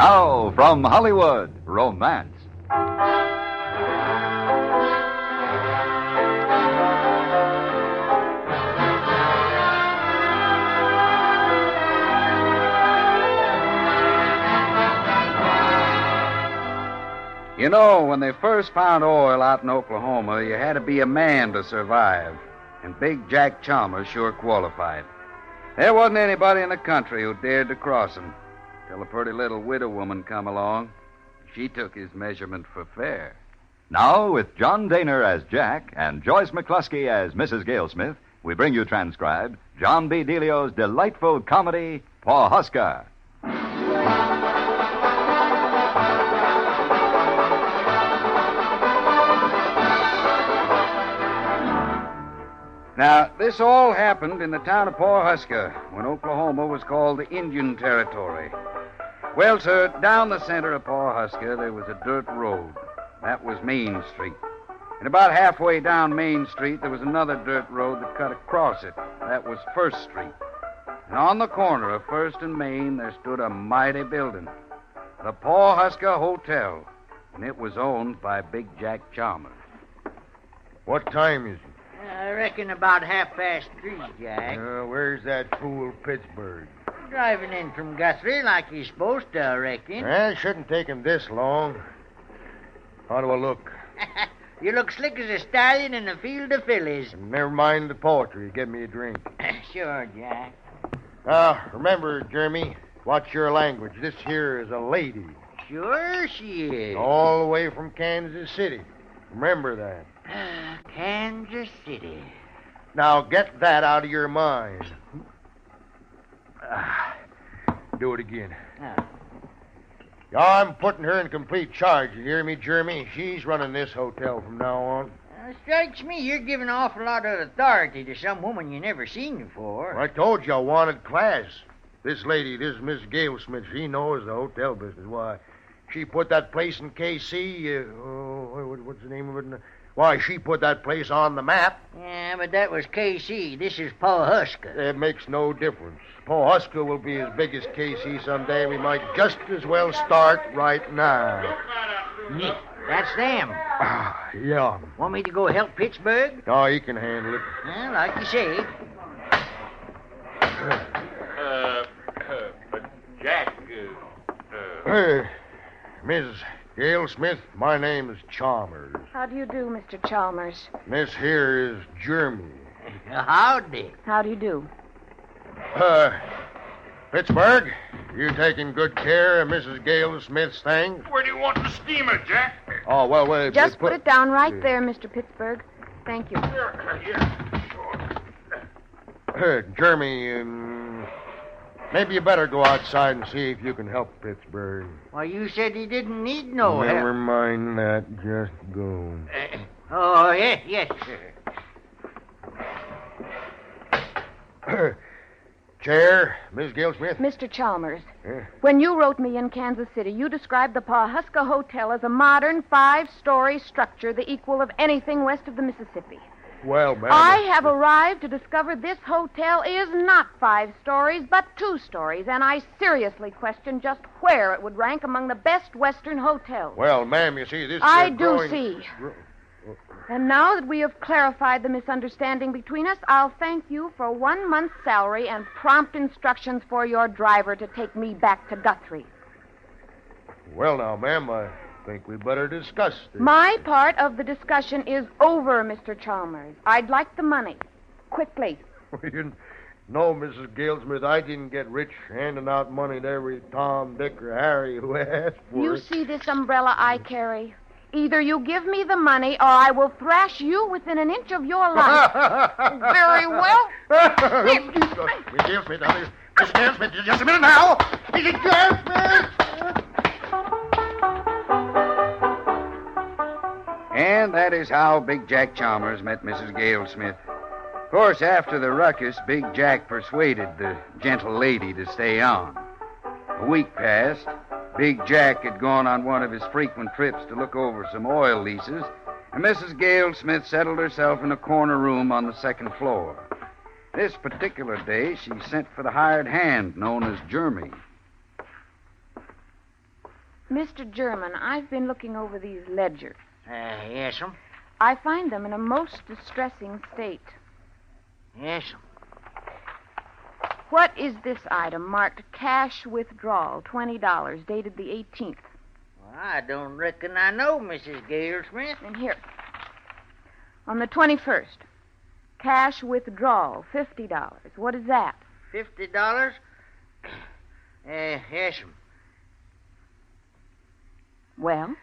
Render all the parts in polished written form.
Now, from Hollywood, romance. You know, when they first found oil out in Oklahoma, you had to be a man to survive. And Big Jack Chalmers sure qualified. There wasn't anybody in the country who dared to cross him, till a pretty little widow woman come along. She took his measurement for fair. Now, with John Daner as Jack and Joyce McCluskey as Mrs. Gale Smith, we bring you transcribed John B. Delio's delightful comedy, Pawhuska. Now, this all happened in the town of Pawhuska, when Oklahoma was called the Indian Territory. Well, sir, down the center of Pawhuska, there was a dirt road. That was Main Street. And about halfway down Main Street, there was another dirt road that cut across it. That was First Street. And on the corner of First and Main, there stood a mighty building, the Pawhuska Hotel, and it was owned by Big Jack Chalmers. What time is it? I reckon about 3:30, Jack. Where's that fool Pittsburgh? Driving in from Guthrie like he's supposed to, I reckon. It shouldn't take him this long. How do I look? You look slick as a stallion in a field of fillies. Never mind the poetry. Get me a drink. Sure, Jack. Remember, Jeremy, watch your language. This here is a lady. Sure she is. All the way from Kansas City. Remember that. Kansas City. Now get that out of your mind. Do it again. I'm putting her in complete charge. You hear me, Jeremy? She's running this hotel from now on. Strikes me you're giving an awful lot of authority to some woman you never seen before. I told you I wanted class. This lady, this Miss Gale Smith, she knows the hotel business. Why, she put that place in KC. What's the name of it? Why, she put that place on the map. Yeah, but that was KC. This is Pawhuska. It makes no difference. Pawhuska will be as big as KC someday. We might just as well start right now. That's them. Yeah. Want me to go help Pittsburgh? Oh, he can handle it. Well, like you say. But Jack, Miss Gale Smith, my name is Chalmers. How do you do, Mr. Chalmers? This here is Jeremy. Howdy. How do you do? Pittsburgh, you taking good care of Mrs. Gale Smith's things? where do you want the steamer, Jack? Oh, well, wait. Just put it down right there, Mr. Pittsburgh. Thank you. Yeah, sure. Jeremy, maybe you better go outside and see if you can help Pittsburgh. Well, you said he didn't need no help. Never mind that. Just go. Yes, sir. Chair, Miss Gale Smith. Mr. Chalmers, Yeah. when you wrote me in Kansas City, you described the Pawhuska Hotel as a modern 5-story structure, the equal of anything west of the Mississippi. Well, ma'am. I have arrived to discover this hotel is not 5 stories, but 2 stories, and I seriously question just where it would rank among the best Western hotels. Well, ma'am, you see, this... I do growing... see. And now that we have clarified the misunderstanding between us, I'll thank you for 1 month's salary and prompt instructions for your driver to take me back to Guthrie. Well, now, ma'am, I think we'd better discuss this. My part of the discussion is over, Mr. Chalmers. I'd like the money. Quickly. No, Mrs. Gale Smith, I didn't get rich handing out money to every Tom, Dick, or Harry who asked for You it. see this umbrella I carry? Either you give me the money or I will thrash you within an inch of your life. Very well. Miss Gale Smith, now, Miss Gale Smith, just a minute now. Miss Gale Smith! And that is how Big Jack Chalmers met Mrs. Gale Smith. Of course, after the ruckus, Big Jack persuaded the gentle lady to stay on. A week passed. Big Jack had gone on one of his frequent trips to look over some oil leases, and Mrs. Gale Smith settled herself in a corner room on the second floor. This particular day, she sent for the hired hand known as Jeremy. Mr. German, I've been looking over these ledgers. Yes'm. I find them in a most distressing state. Yes'm. What is this item marked cash withdrawal, $20, dated the 18th? Well, I don't reckon I know, Mrs. Galesmith. And here. On the 21st, cash withdrawal, $50. What is that? $50? Yes'm. Well?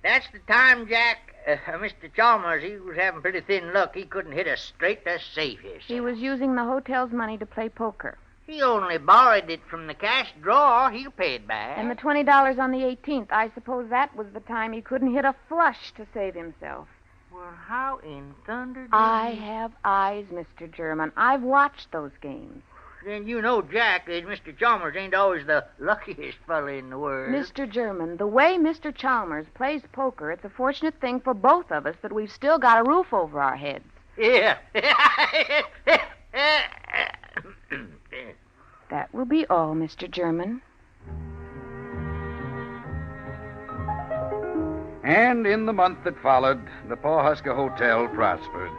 That's the time, Jack. Mr. Chalmers, he was having pretty thin luck. He couldn't hit us straight to safe here. He was using the hotel's money to play poker. He only borrowed it from the cash drawer. He'll pay it back. And the $20 on the 18th, I suppose that was the time he couldn't hit a flush to save himself. Well, how in thunder did I have eyes, Mr. German. I've watched those games. Then you know, Jack, that Mr. Chalmers ain't always the luckiest fella in the world. Mr. German, the way Mr. Chalmers plays poker, it's a fortunate thing for both of us that we've still got a roof over our heads. Yeah. That will be all, Mr. German. And in the month that followed, the Pawhuska Hotel prospered.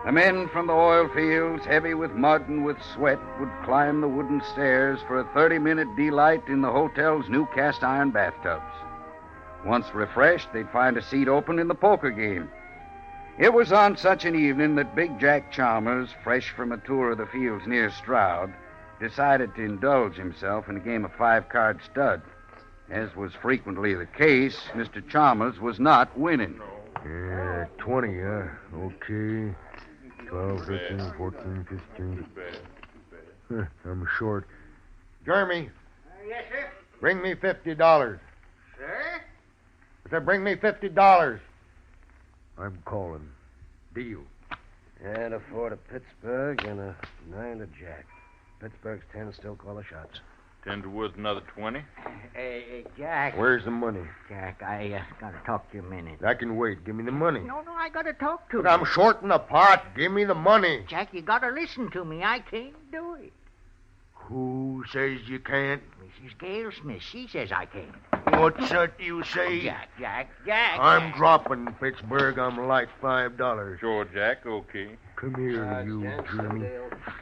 The men from the oil fields, heavy with mud and with sweat, would climb the wooden stairs for a 30-minute delight in the hotel's new cast-iron bathtubs. Once refreshed, they'd find a seat open in the poker game. It was on such an evening that Big Jack Chalmers, fresh from a tour of the fields near Stroud, decided to indulge himself in a game of 5-card stud. As was frequently the case, Mr. Chalmers was not winning. 20, okay. 12, 13, 14, 15. I'm short. Jeremy, Yes, sir. bring me $50. Sir? I said, bring me $50. I'm calling. Deal. And a 4 to Pittsburgh and a 9 to Jack. Pittsburgh's 10, still call the shots. 10 to worth another 20. Jack. Where's the money? Jack, I gotta talk to you a minute. I can wait. Give me the money. No, I gotta talk to But you. I'm short in the pot. Give me the money. Jack, you gotta listen to me. I can't do it. Who says you can't? Mrs. Galesmith, she says I can't. What's that you say? Jack. I'm dropping Pittsburgh. I'm like $5. Sure, Jack, okay. Come here, you Jeremy.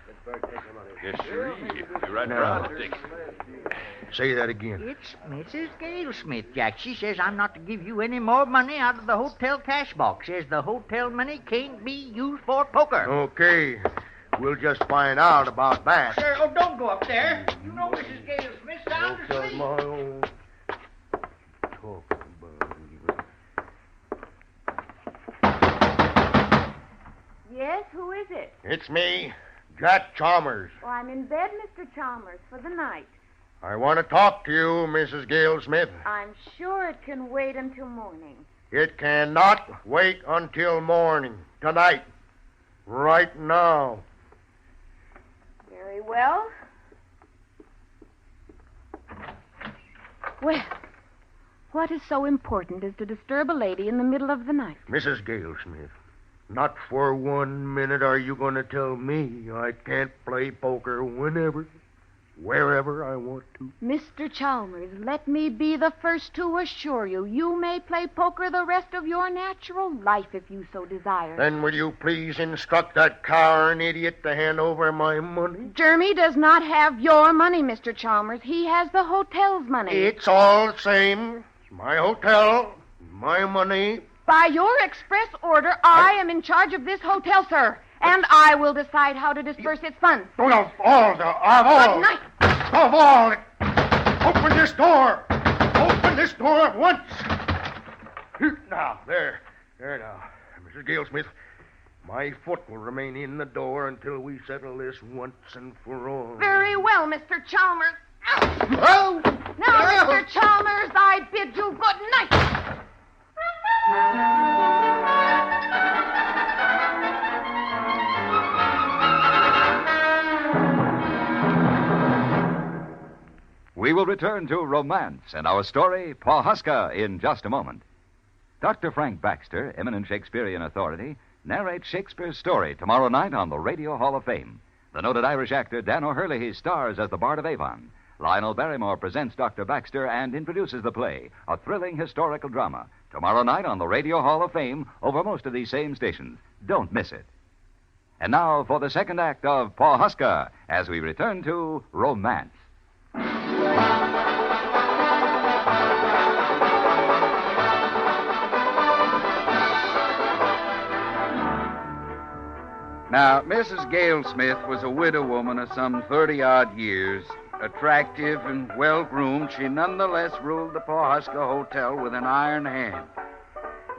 Pittsburgh, take the money. Yes, sir. You're right Now. around, Dick. Say that again. It's Mrs. Galesmith, Jack. She says I'm not to give you any more money out of the hotel cash box. Says the hotel money can't be used for poker. Okay. We'll just find out about that. Sir, don't go up there. You know Mrs. Galesmith's sound Don't asleep. my own talking about. Yes, who is it? It's me, Jack Chalmers. Oh, I'm in bed, Mr. Chalmers, for the night. I want to talk to you, Mrs. Galesmith. I'm sure it can wait until morning. It cannot wait until morning. Tonight. Right now. Very well. Well, what is so important as to disturb a lady in the middle of the night? Mrs. Galesmith, not for 1 minute are you going to tell me I can't play poker whenever, wherever I want to. Mr. Chalmers, let me be the first to assure you, you may play poker the rest of your natural life if you so desire. Then will you please instruct that coward idiot to hand over my money? Jeremy does not have your money, Mr. Chalmers. He has the hotel's money. It's all the same. It's my hotel, my money. By your express order, I am in charge of this hotel, sir. And I will decide how to disperse its funds. Of all. Good night. Of all. Open this door. Open this door at once. Now, there now. Mrs. Galesmith, my foot will remain in the door until we settle this once and for all. Very well, Mr. Chalmers. Oh! Now, Mr. Chalmers, I bid you good night. We will return to romance and our story, Pawhuska, in just a moment. Dr. Frank Baxter, eminent Shakespearean authority, narrates Shakespeare's story tomorrow night on the Radio Hall of Fame. The noted Irish actor Dan O'Hurley stars as the Bard of Avon. Lionel Barrymore presents Dr. Baxter and introduces the play, a thrilling historical drama, tomorrow night on the Radio Hall of Fame over most of these same stations. Don't miss it. And now for the second act of Pawhuska as we return to Romance. Now, Mrs. Gale Smith was a widow woman of some 30-odd years. Attractive and well-groomed, she nonetheless ruled the Pawhuska Hotel with an iron hand.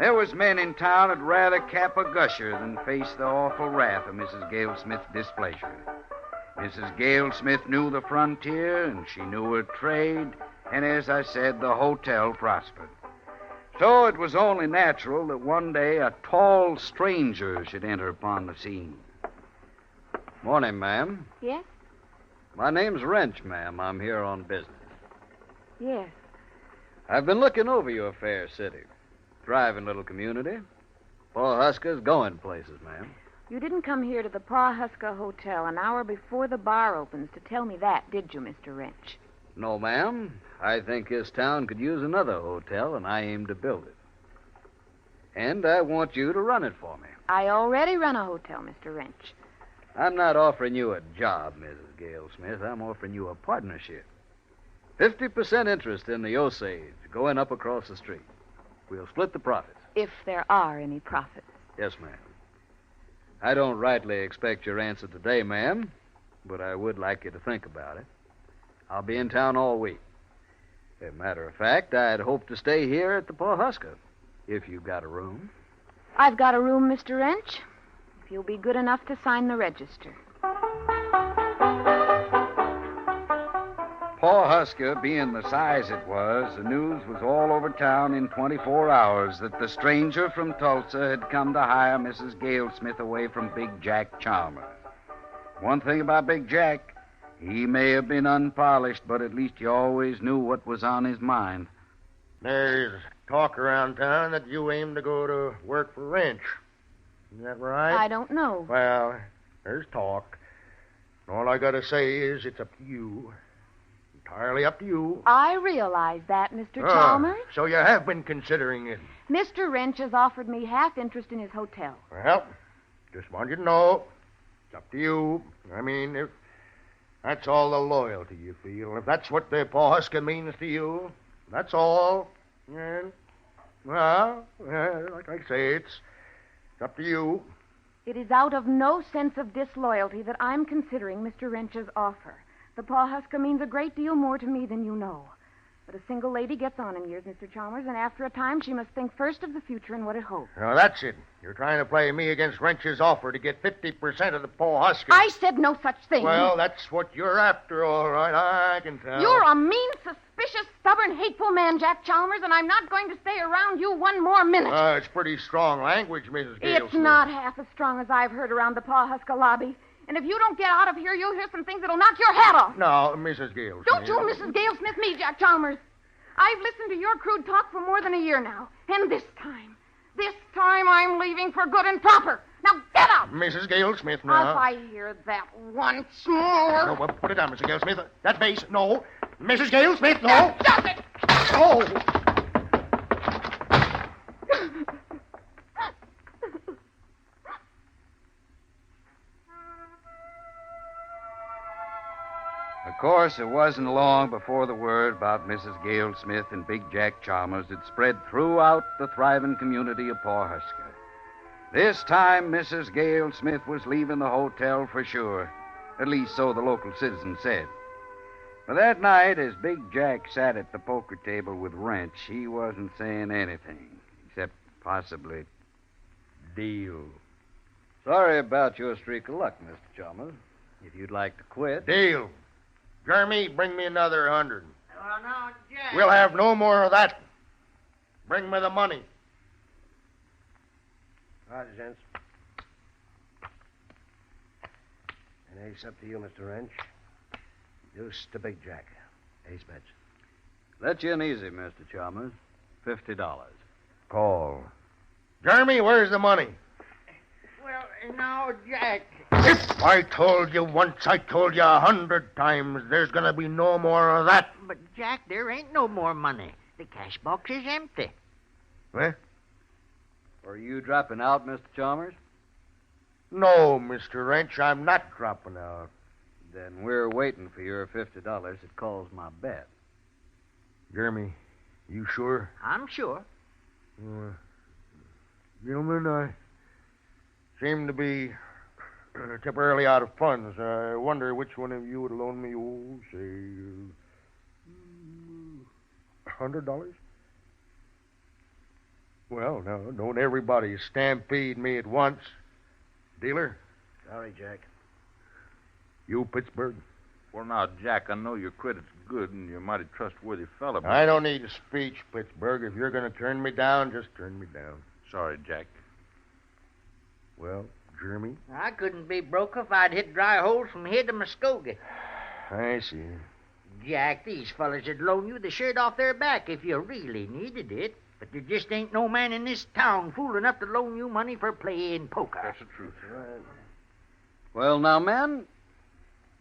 There was men in town that'd rather cap a gusher than face the awful wrath of Mrs. Gale Smith's displeasure. Mrs. Gale Smith knew the frontier, and she knew her trade, and as I said, the hotel prospered. So it was only natural that one day a tall stranger should enter upon the scene. Morning, ma'am. Yes? My name's Wrench, ma'am. I'm here on business. Yes. I've been looking over your fair city. Thriving little community. Pawhuska's going places, ma'am. You didn't come here to the Pawhuska Hotel an hour before the bar opens to tell me that, did you, Mr. Wrench? No, ma'am. I think this town could use another hotel, and I aim to build it. And I want you to run it for me. I already run a hotel, Mr. Wrench. I'm not offering you a job, Mrs. Gale Smith. I'm offering you a partnership. 50% interest in the Osage going up across the street. We'll split the profits. If there are any profits. Yes, ma'am. I don't rightly expect your answer today, ma'am, but I would like you to think about it. I'll be in town all week. As a matter of fact, I'd hope to stay here at the Pawhuska, if you've got a room. I've got a room, Mr. Wrench. If you'll be good enough to sign the register. Pawhuska, being the size it was, the news was all over town in 24 hours that the stranger from Tulsa had come to hire Mrs. Gale Smith away from Big Jack Chalmers. One thing about Big Jack, he may have been unpolished, but at least he always knew what was on his mind. There's talk around town that you aim to go to work for Wrench. Is that right? I don't know. Well, there's talk. All I gotta say is it's up to you. Entirely up to you. I realize that, Mr. Chalmers. So you have been considering it. Mr. Wrench has offered me half interest in his hotel. Well, just want you to know, it's up to you. I mean, if that's all the loyalty you feel, if that's what the Pawhuska means to you, that's all. And, well, like I say, it's up to you. It is out of no sense of disloyalty that I'm considering Mr. Wrench's offer. The Pawhuska means a great deal more to me than you know. But a single lady gets on in years, Mr. Chalmers, and after a time she must think first of the future and what it hopes. Now, that's it. You're trying to play me against Wrench's offer to get 50% of the Pawhuska. I said no such thing. Well, that's what you're after, all right. I can tell. You're a mean, suspicious, stubborn, hateful man, Jack Chalmers, and I'm not going to stay around you one more minute. It's pretty strong language, Mrs. Gale. It's not half as strong as I've heard around the Pawhuska lobby. And if you don't get out of here, you'll hear some things that'll knock your head off. No, Mrs. Gale. Don't you, Mrs. Gale Smith, me, Jack Chalmers. I've listened to your crude talk for more than a year now. And this time I'm leaving for good and proper. Now get out! Mrs. Gale Smith, now. If I hear that once more... No, well, put it down, Mrs. Gale Smith. That bass, no. Mrs. Gale Smith, no. That does it! Oh! Of course, it wasn't long before the word about Mrs. Gale Smith and Big Jack Chalmers had spread throughout the thriving community of Pawhuska. This time, Mrs. Gale Smith was leaving the hotel for sure. At least so the local citizens said. But that night, as Big Jack sat at the poker table with Wrench, he wasn't saying anything, except possibly deal. Sorry about your streak of luck, Mr. Chalmers. If you'd like to quit... Deal. Jeremy, bring me another 100. Well, now, Jack. We'll have no more of that. Bring me the money. All right, gents. And ace up to you, Mr. Wrench. Deuce to Big Jack. Ace bets. Let you in easy, Mr. Chalmers. $50. Call. Jeremy, where's the money? Well, now, Jack, If I told you once, I told you 100 times. There's going to be no more of that. But, Jack, there ain't no more money. The cash box is empty. Eh? Are you dropping out, Mr. Chalmers? No, Mr. Wrench, I'm not dropping out. Then we're waiting for your $50. It calls my bet. Jeremy, you sure? I'm sure. Gentlemen, I seem to be temporarily out of funds. I wonder which one of you would loan me, say, $100? Well, now, don't everybody stampede me at once. Dealer? Sorry, Jack. You, Pittsburgh? Well, now, Jack, I know your credit's good and you're a mighty trustworthy fella, but... I don't need a speech, Pittsburgh. If you're going to turn me down, just turn me down. Sorry, Jack. Well, Jeremy? I couldn't be broke if I'd hit dry holes from here to Muskogee. I see. Jack, these fellas would loan you the shirt off their back if you really needed it. But there just ain't no man in this town fool enough to loan you money for playing poker. That's the truth. Right. Well, now, man,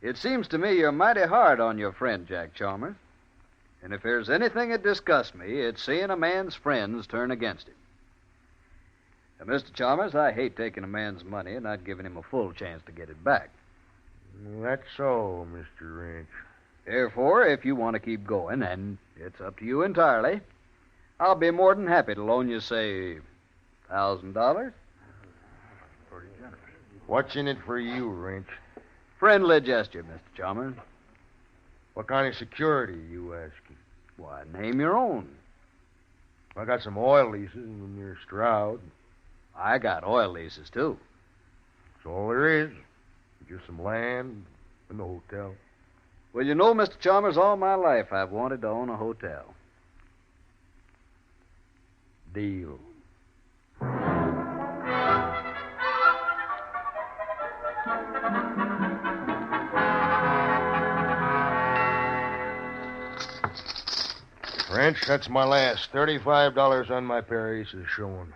it seems to me you're mighty hard on your friend, Jack Chalmers. And if there's anything that disgusts me, it's seeing a man's friends turn against him. Now, Mr. Chalmers, I hate taking a man's money and not giving him a full chance to get it back. That's so, Mr. Wrench. Therefore, if you want to keep going, and it's up to you entirely, I'll be more than happy to loan you, say, $1,000. Pretty generous. What's in it for you, Wrench? Friendly gesture, Mr. Chalmers. What kind of security, you asking? Why, name your own. I got some oil leases and you're Stroud. I got oil leases, too. That's all there is. Just some land and the hotel. Well, you know, Mr. Chalmers, all my life I've wanted to own a hotel. Deal. Wrench, that's my last. $35 on my pair of aces showing.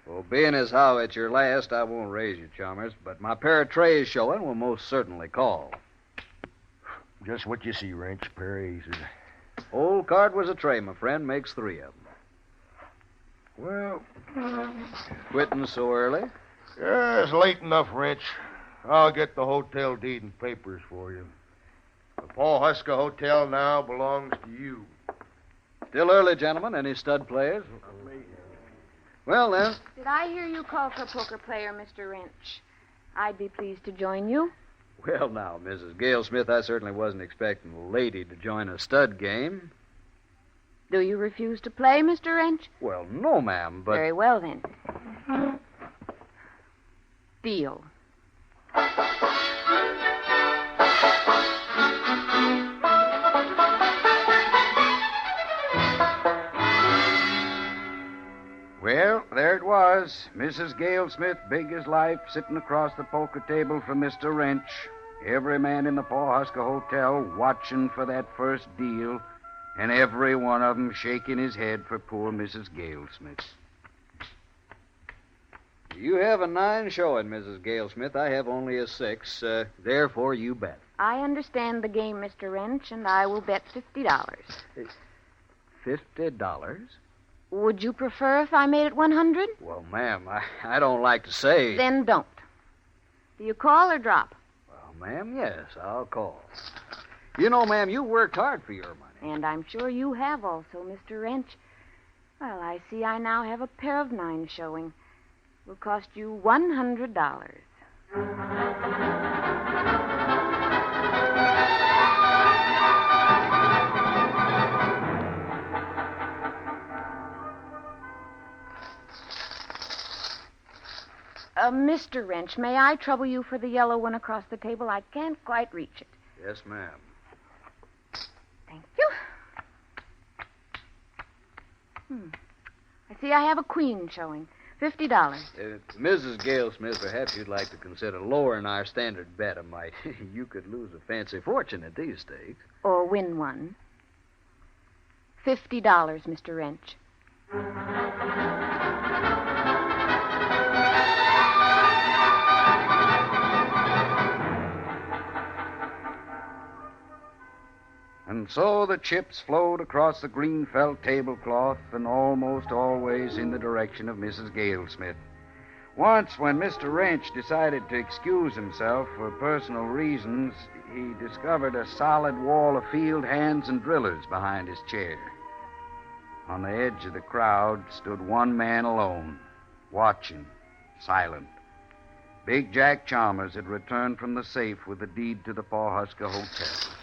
Well, being as how it's your last, I won't raise you, Chalmers, but my pair of trays showing will most certainly call. Just what you see, Wrench. Pair of aces. Old card was a tray, my friend. Makes 3 of them. Well, Quitting so early? yeah, it's late enough, Wrench. I'll get the hotel deed and papers for you. The Pawhuska Hotel now belongs to you. Still early, gentlemen. Any stud players? Well, then. Did I hear you call for poker player, Mr. Wrench? I'd be pleased to join you. Well, now, Mrs. Gale Smith, I certainly wasn't expecting a lady to join a stud game. Do you refuse to play, Mr. Wrench? Well, no, ma'am, but... Very well, then. Deal. Well, there it was. Mrs. Gale Smith, big as life, sitting across the poker table from Mr. Wrench. Every man in the Pawhuska Hotel watching for that first deal, and every one of them shaking his head for poor Mrs. Gale Smith. You have a 9 showing, Mrs. Gale Smith. I have only a 6. Therefore, you bet. I understand the game, Mr. Wrench, and I will bet $50. $50? Would you prefer if I made it 100? Well, ma'am, I don't like to say... Then don't. Do you call or drop? Well, ma'am, yes, I'll call. You know, ma'am, you worked hard for your money. And I'm sure you have also, Mr. Wrench. Well, I see I now have a pair of 9 showing. Will cost you $100. Mr. Wrench, may I trouble you for the yellow one across the table? I can't quite reach it. Yes, ma'am. Thank you. I see I have a queen showing. $50. Mrs. Gale Smith, perhaps you'd like to consider lowering our standard bet a mite. You could lose a fancy fortune at these stakes. Or win one. $50, Mr. Wrench. And so the chips flowed across the green felt tablecloth and almost always in the direction of Mrs. Galesmith. Once, when Mr. Wrench decided to excuse himself for personal reasons, he discovered a solid wall of field hands and drillers behind his chair. On the edge of the crowd stood one man alone, watching, silent. Big Jack Chalmers had returned from the safe with the deed to the Pawhuska Hotel.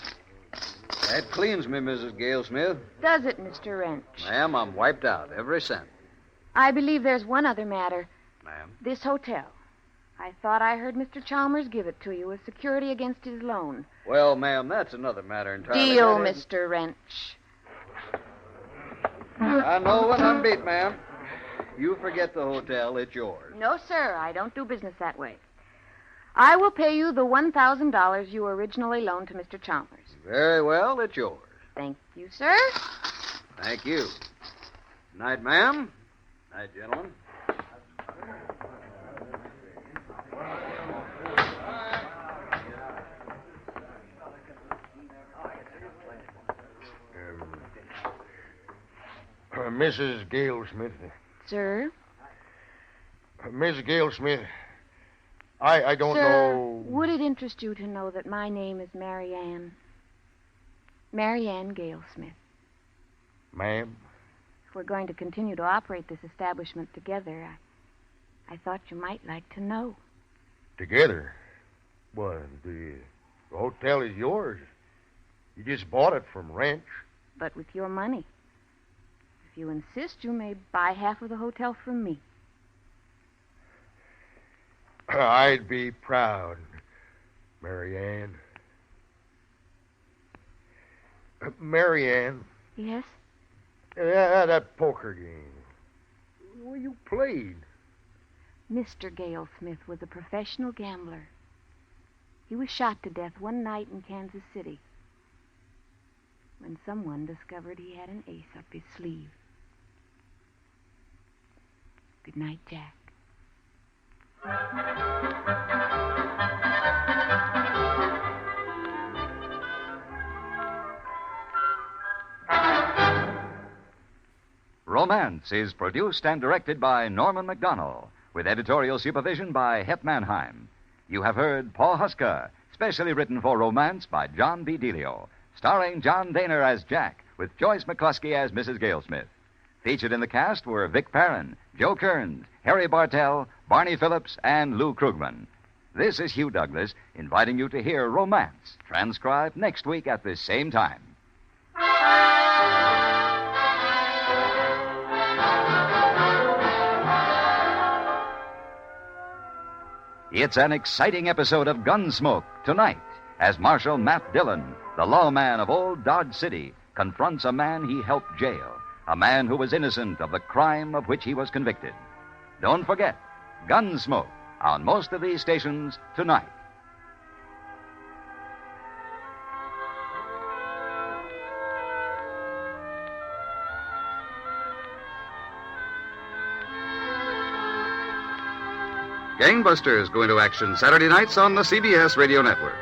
That cleans me, Mrs. Galesmith. Does it, Mr. Wrench? Ma'am, I'm wiped out, every cent. I believe there's one other matter. Ma'am? This hotel. I thought I heard Mr. Chalmers give it to you as security against his loan. Well, ma'am, that's another matter entirely. Deal, Mr. Wrench. I know when I'm beat, ma'am. You forget the hotel, it's yours. No, sir, I don't do business that way. I will pay you the $1,000 you originally loaned to Mr. Chalmers. Very well, it's yours. Thank you, sir. Thank you. Night, ma'am. Night, gentlemen. Mrs. Galesmith. Sir? Miss Galesmith, I don't Sir, know... would it interest you to know that my name is Mary Ann? Mary Ann Galesmith. Ma'am? If we're going to continue to operate this establishment together, I thought you might like to know. Together? Well, the hotel is yours. You just bought it from Wrench. But with your money. If you insist, you may buy half of the hotel from me. I'd be proud, Mary Ann. Mary Ann. Yes? That poker game. Well, you played. Mr. Galesmith was a professional gambler. He was shot to death one night in Kansas City when someone discovered he had an ace up his sleeve. Good night, Jack. Romance is produced and directed by Norman MacDonald, with editorial supervision by Hep Mannheim. You have heard Pawhuska, specially written for romance by John B. Delio, starring John Daner as Jack, with Joyce McCluskey as Mrs. Galesmith. Featured in the cast were Vic Perrin, Joe Kearns, Harry Bartell, Barney Phillips, and Lou Krugman. This is Hugh Douglas, inviting you to hear Romance, transcribed next week at this same time. It's an exciting episode of Gunsmoke tonight, as Marshal Matt Dillon, the lawman of old Dodge City, confronts a man he helped jail, a man who was innocent of the crime of which he was convicted. Don't forget, Gunsmoke, on most of these stations tonight. Gangbusters go into action Saturday nights on the CBS Radio Network.